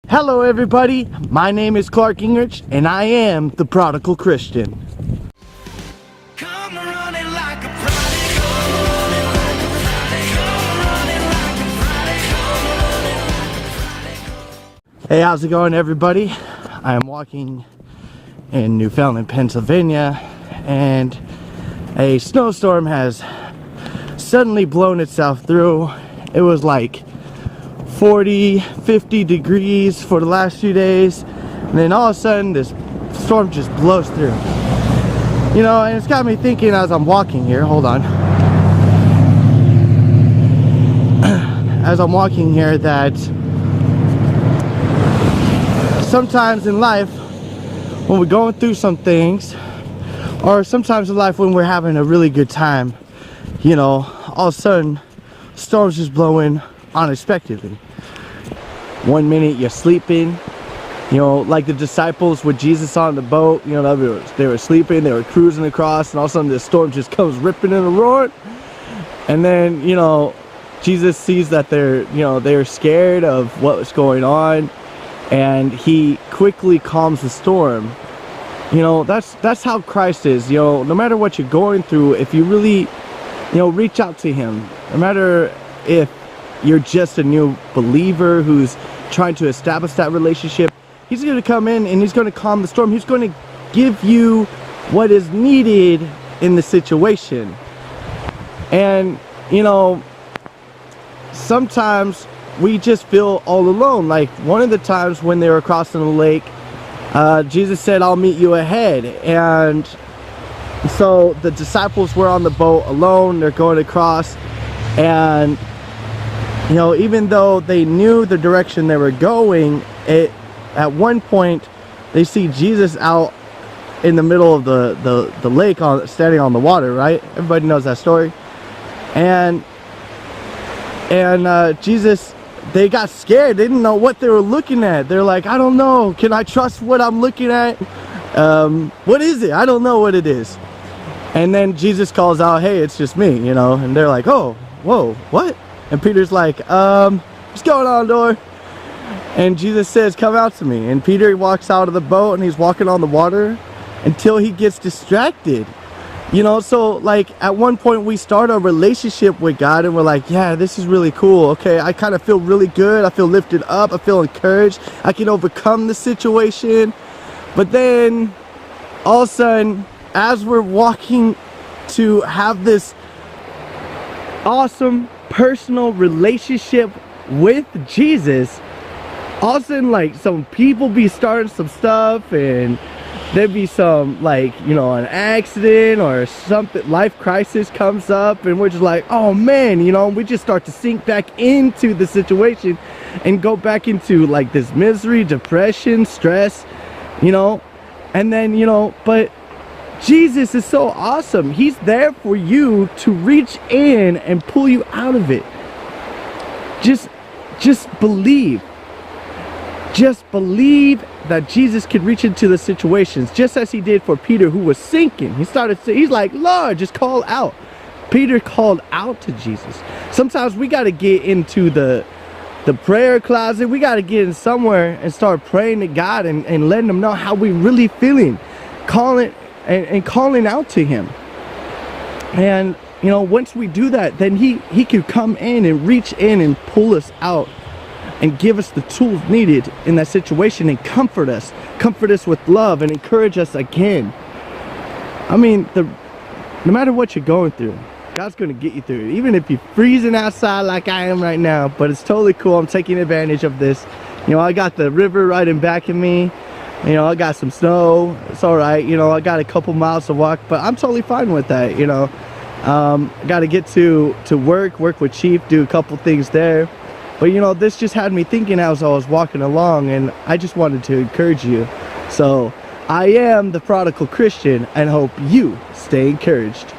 Hello everybody, my name is Clark Gingrich and I am the Prodigal Christian. Come running like a prodigal, running like a prodigal, running like a prodigal. Hey, how's it going everybody? I am walking in Newfoundland, Pennsylvania, and a snowstorm has suddenly blown itself through. It was like 40-50 degrees for the last few days, and then all of a sudden this storm just blows through. You know, and it's got me thinking as I'm walking here, hold on, as I'm walking here, that sometimes in life when we're going through some things, or sometimes in life when we're having a really good time, you know, all of a sudden storms just blow in unexpectedly. One minute you're sleeping, you know, like the disciples with Jesus on the boat, you know, they were sleeping, they were cruising across, and all of a sudden the storm just comes ripping in a roar. And then, you know, Jesus sees that they're scared of what's going on, and he quickly calms the storm. You know, that's how Christ is. You know, no matter what you're going through, if you really, you know, reach out to him, no matter if you're just a new believer who's trying to establish that relationship, he's going to come in and he's going to calm the storm. He's going to give you what is needed in the situation. And, you know, sometimes we just feel all alone. Like one of the times when they were crossing the lake, Jesus said, "I'll meet you ahead." And so the disciples were on the boat alone. They're going across, and you know, even though they knew the direction they were going, at one point they see Jesus out in the middle of the lake, standing on the water, right? Everybody knows that story. And Jesus, they got scared. They didn't know what they were looking at. They're like, "I don't know. Can I trust what I'm looking at? What is it? I don't know what it is." And then Jesus calls out, "Hey, it's just me," you know. And they're like, "Oh, whoa, what?" And Peter's like, "What's going on, door?" And Jesus says, "Come out to me." And Peter walks out of the boat and he's walking on the water until he gets distracted. You know, so like at one point we start a relationship with God and we're like, "Yeah, this is really cool. Okay, I kind of feel really good. I feel lifted up. I feel encouraged. I can overcome the situation." But then all of a sudden, as we're walking to have this awesome personal relationship with Jesus, all of a sudden, like, some people be starting some stuff, and there'd be some, like, you know, an accident or something, life crisis comes up, and we're just like, "Oh man," you know, we just start to sink back into the situation and go back into like this misery, depression, stress, you know. And then, you know, but Jesus is so awesome. He's there for you to reach in and pull you out of it. Just believe. Just believe that Jesus could reach into the situations, just as he did for Peter, who was sinking. He's like, "Lord, just call out." Peter called out to Jesus. Sometimes we got to get into the prayer closet. We got to get in somewhere and start praying to God and letting him know how we really feeling, calling out to him. And you know, once we do that, then he can come in and reach in and pull us out and give us the tools needed in that situation and comfort us with love and encourage us again. I mean, no matter what you're going through, God's gonna get you through it, even if you're freezing outside like I am right now. But it's totally cool. I'm taking advantage of this. You know, I got the river right in back of me. You know, I got some snow. It's all right. You know, I got a couple miles to walk, but I'm totally fine with that. You know, got to get to work with Chief, do a couple things there. But you know, this just had me thinking as I was walking along, and I just wanted to encourage you. So I am the Prodigal Christian and hope you stay encouraged.